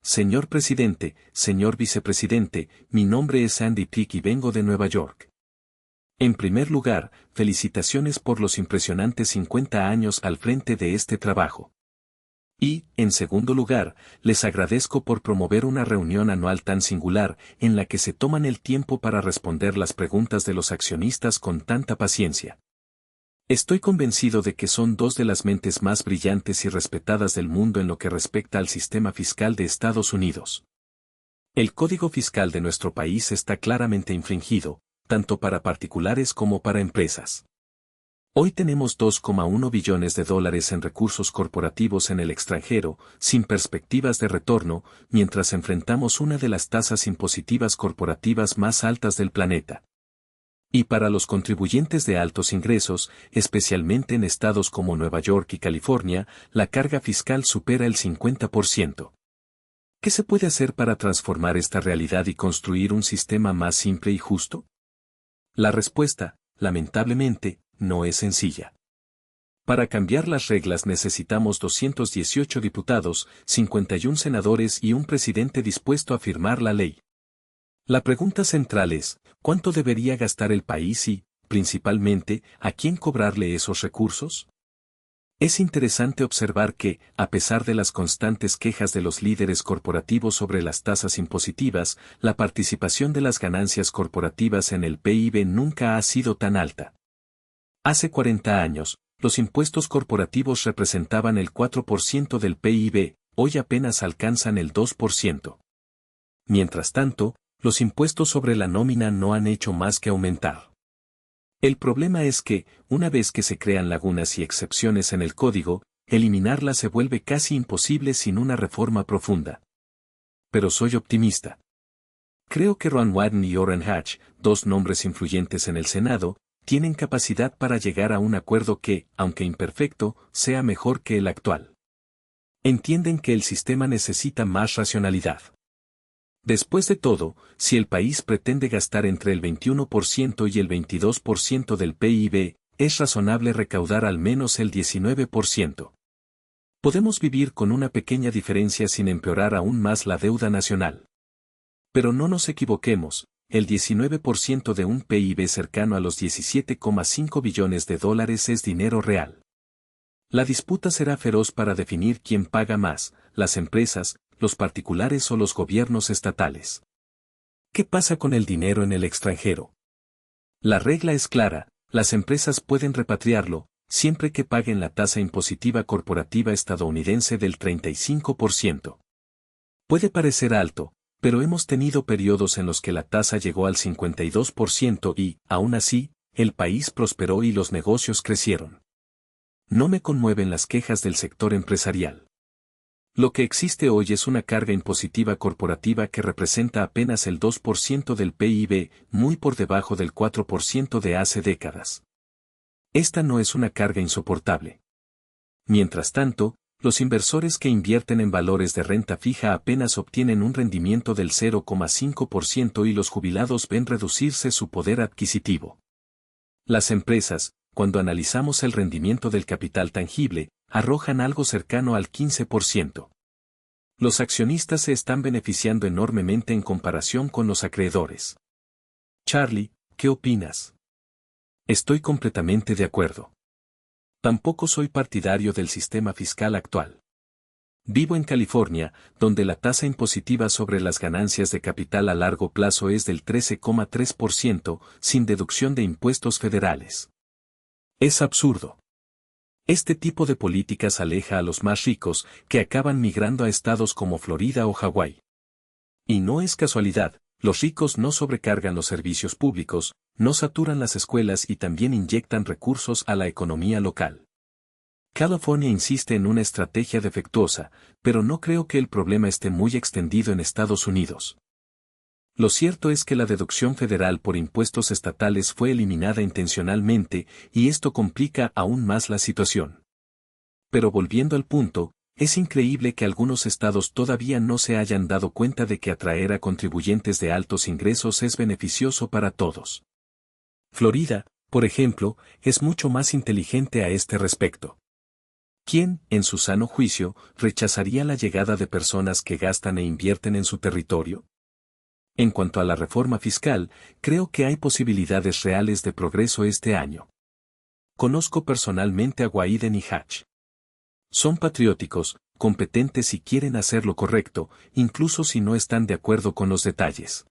Señor presidente, señor vicepresidente, mi nombre es Andy Pick y vengo de Nueva York. En primer lugar, felicitaciones por los impresionantes 50 años al frente de este trabajo. Y, en segundo lugar, les agradezco por promover una reunión anual tan singular, en la que se toman el tiempo para responder las preguntas de los accionistas con tanta paciencia. Estoy convencido de que son dos de las mentes más brillantes y respetadas del mundo en lo que respecta al sistema fiscal de Estados Unidos. El código fiscal de nuestro país está claramente infringido, tanto para particulares como para empresas. Hoy tenemos 2,1 billones de dólares en recursos corporativos en el extranjero, sin perspectivas de retorno, mientras enfrentamos una de las tasas impositivas corporativas más altas del planeta. Y para los contribuyentes de altos ingresos, especialmente en estados como Nueva York y California, la carga fiscal supera el 50%. ¿Qué se puede hacer para transformar esta realidad y construir un sistema más simple y justo? La respuesta, lamentablemente, no es sencilla. Para cambiar las reglas necesitamos 218 diputados, 51 senadores y un presidente dispuesto a firmar la ley. La pregunta central es, ¿cuánto debería gastar el país y, principalmente, a quién cobrarle esos recursos? Es interesante observar que, a pesar de las constantes quejas de los líderes corporativos sobre las tasas impositivas, la participación de las ganancias corporativas en el PIB nunca ha sido tan alta. Hace 40 años, los impuestos corporativos representaban el 4% del PIB, hoy apenas alcanzan el 2%. Mientras tanto, los impuestos sobre la nómina no han hecho más que aumentar. El problema es que, una vez que se crean lagunas y excepciones en el código, eliminarlas se vuelve casi imposible sin una reforma profunda. Pero soy optimista. Creo que Ron Wyden y Orrin Hatch, dos nombres influyentes en el Senado, tienen capacidad para llegar a un acuerdo que, aunque imperfecto, sea mejor que el actual. Entienden que el sistema necesita más racionalidad. Después de todo, si el país pretende gastar entre el 21% y el 22% del PIB, es razonable recaudar al menos el 19%. Podemos vivir con una pequeña diferencia sin empeorar aún más la deuda nacional. Pero no nos equivoquemos, el 19% de un PIB cercano a los 17,5 billones de dólares es dinero real. La disputa será feroz para definir quién paga más, las empresas, los particulares o los gobiernos estatales. ¿Qué pasa con el dinero en el extranjero? La regla es clara, las empresas pueden repatriarlo, siempre que paguen la tasa impositiva corporativa estadounidense del 35%. Puede parecer alto, pero hemos tenido periodos en los que la tasa llegó al 52% y, aún así, el país prosperó y los negocios crecieron. No me conmueven las quejas del sector empresarial. Lo que existe hoy es una carga impositiva corporativa que representa apenas el 2% del PIB, muy por debajo del 4% de hace décadas. Esta no es una carga insoportable. Mientras tanto, los inversores que invierten en valores de renta fija apenas obtienen un rendimiento del 0,5% y los jubilados ven reducirse su poder adquisitivo. Las empresas, cuando analizamos el rendimiento del capital tangible, arrojan algo cercano al 15%. Los accionistas se están beneficiando enormemente en comparación con los acreedores. Charlie, ¿qué opinas? Estoy completamente de acuerdo. Tampoco soy partidario del sistema fiscal actual. Vivo en California, donde la tasa impositiva sobre las ganancias de capital a largo plazo es del 13,3%, sin deducción de impuestos federales. Es absurdo. Este tipo de políticas aleja a los más ricos, que acaban migrando a estados como Florida o Hawái. Y no es casualidad, los ricos no sobrecargan los servicios públicos, no saturan las escuelas y también inyectan recursos a la economía local. California insiste en una estrategia defectuosa, pero no creo que el problema esté muy extendido en Estados Unidos. Lo cierto es que la deducción federal por impuestos estatales fue eliminada intencionalmente, y esto complica aún más la situación. Pero volviendo al punto, es increíble que algunos estados todavía no se hayan dado cuenta de que atraer a contribuyentes de altos ingresos es beneficioso para todos. Florida, por ejemplo, es mucho más inteligente a este respecto. ¿Quién, en su sano juicio, rechazaría la llegada de personas que gastan e invierten en su territorio? En cuanto a la reforma fiscal, creo que hay posibilidades reales de progreso este año. Conozco personalmente a Wyden y Hatch. Son patrióticos, competentes y quieren hacer lo correcto, incluso si no están de acuerdo con los detalles.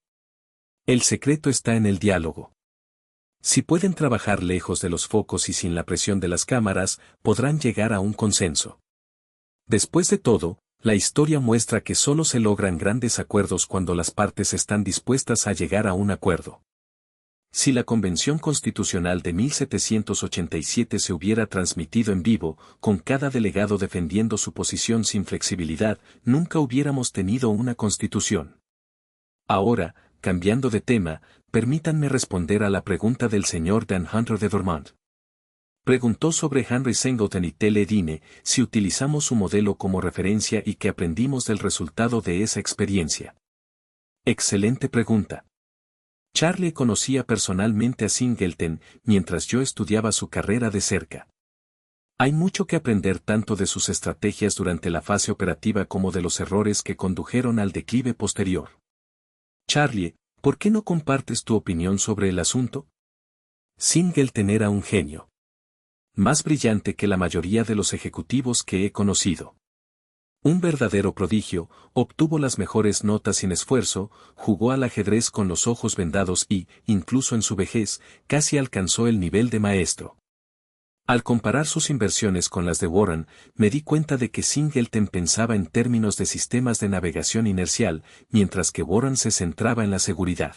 El secreto está en el diálogo. Si pueden trabajar lejos de los focos y sin la presión de las cámaras, podrán llegar a un consenso. Después de todo, la historia muestra que solo se logran grandes acuerdos cuando las partes están dispuestas a llegar a un acuerdo. Si la Convención Constitucional de 1787 se hubiera transmitido en vivo, con cada delegado defendiendo su posición sin flexibilidad, nunca hubiéramos tenido una constitución. Ahora, cambiando de tema, permítanme responder a la pregunta del señor Dan Hunter de Dormont. Preguntó sobre Henry Singleton y Teledine, si utilizamos su modelo como referencia y qué aprendimos del resultado de esa experiencia. Excelente pregunta. Charlie conocía personalmente a Singleton mientras yo estudiaba su carrera de cerca. Hay mucho que aprender tanto de sus estrategias durante la fase operativa como de los errores que condujeron al declive posterior. Charlie, ¿por qué no compartes tu opinión sobre el asunto? Singleton era un genio. Más brillante que la mayoría de los ejecutivos que he conocido. Un verdadero prodigio, obtuvo las mejores notas sin esfuerzo, jugó al ajedrez con los ojos vendados y, incluso en su vejez, casi alcanzó el nivel de maestro. Al comparar sus inversiones con las de Warren, me di cuenta de que Singleton pensaba en términos de sistemas de navegación inercial, mientras que Warren se centraba en la seguridad.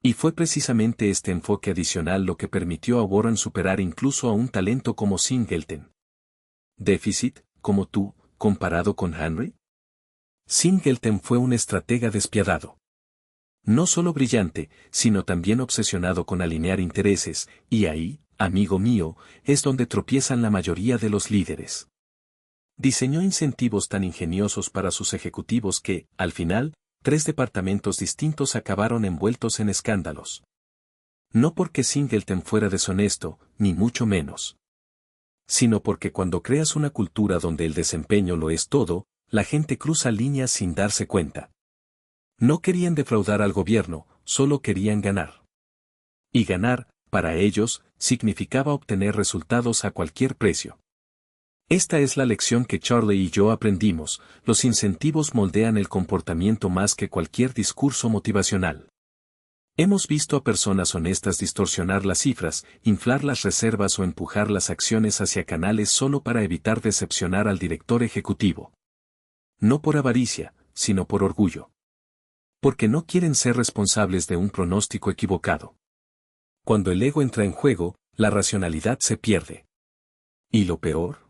Y fue precisamente este enfoque adicional lo que permitió a Warren superar incluso a un talento como Singleton. ¿Déficit, como tú, comparado con Henry? Singleton fue un estratega despiadado. No solo brillante, sino también obsesionado con alinear intereses, y ahí, amigo mío, es donde tropiezan la mayoría de los líderes. Diseñó incentivos tan ingeniosos para sus ejecutivos que, al final, 3 departamentos distintos acabaron envueltos en escándalos. No porque Singleton fuera deshonesto, ni mucho menos. Sino porque cuando creas una cultura donde el desempeño lo es todo, la gente cruza líneas sin darse cuenta. No querían defraudar al gobierno, solo querían ganar. Y ganar, para ellos, significaba obtener resultados a cualquier precio. Esta es la lección que Charlie y yo aprendimos: los incentivos moldean el comportamiento más que cualquier discurso motivacional. Hemos visto a personas honestas distorsionar las cifras, inflar las reservas o empujar las acciones hacia canales solo para evitar decepcionar al director ejecutivo. No por avaricia, sino por orgullo. Porque no quieren ser responsables de un pronóstico equivocado. Cuando el ego entra en juego, la racionalidad se pierde. ¿Y lo peor?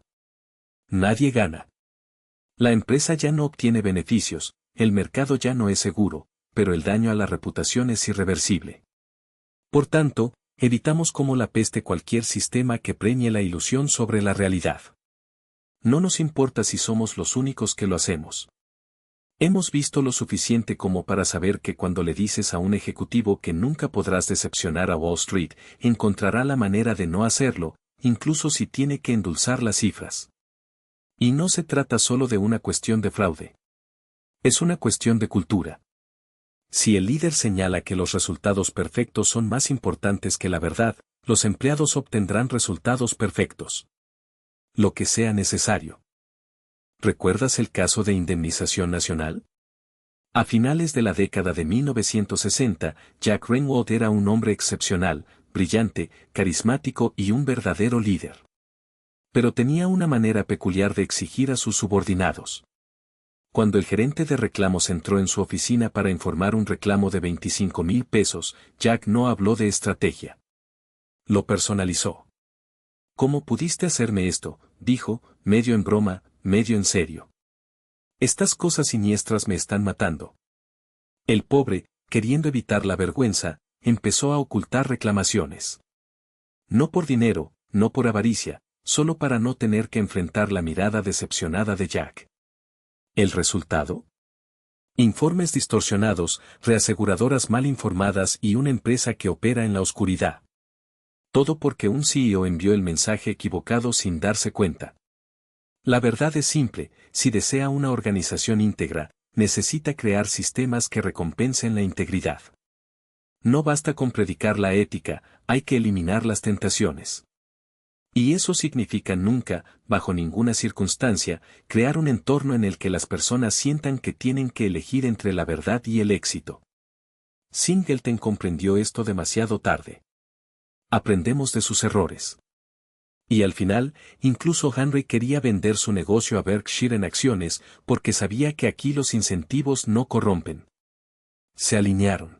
Nadie gana. La empresa ya no obtiene beneficios, el mercado ya no es seguro, pero el daño a la reputación es irreversible. Por tanto, evitamos como la peste cualquier sistema que premie la ilusión sobre la realidad. No nos importa si somos los únicos que lo hacemos. Hemos visto lo suficiente como para saber que cuando le dices a un ejecutivo que nunca podrás decepcionar a Wall Street, encontrará la manera de no hacerlo, incluso si tiene que endulzar las cifras. Y no se trata solo de una cuestión de fraude. Es una cuestión de cultura. Si el líder señala que los resultados perfectos son más importantes que la verdad, los empleados obtendrán resultados perfectos. Lo que sea necesario. ¿Recuerdas el caso de Indemnización Nacional? A finales de la década de 1960, Jack Rainwald era un hombre excepcional, brillante, carismático y un verdadero líder. Pero tenía una manera peculiar de exigir a sus subordinados. Cuando el gerente de reclamos entró en su oficina para informar un reclamo de 25,000 pesos, Jack no habló de estrategia. Lo personalizó. ¿Cómo pudiste hacerme esto?, dijo, medio en broma, medio en serio. Estas cosas siniestras me están matando. El pobre, queriendo evitar la vergüenza, empezó a ocultar reclamaciones. No por dinero, no por avaricia, solo para no tener que enfrentar la mirada decepcionada de Jack. ¿El resultado? Informes distorsionados, reaseguradoras mal informadas y una empresa que opera en la oscuridad. Todo porque un CEO envió el mensaje equivocado sin darse cuenta. La verdad es simple, si desea una organización íntegra, necesita crear sistemas que recompensen la integridad. No basta con predicar la ética, hay que eliminar las tentaciones. Y eso significa nunca, bajo ninguna circunstancia, crear un entorno en el que las personas sientan que tienen que elegir entre la verdad y el éxito. Singleton comprendió esto demasiado tarde. Aprendemos de sus errores. Y al final, incluso Henry quería vender su negocio a Berkshire en acciones porque sabía que aquí los incentivos no corrompen. Se alinearon.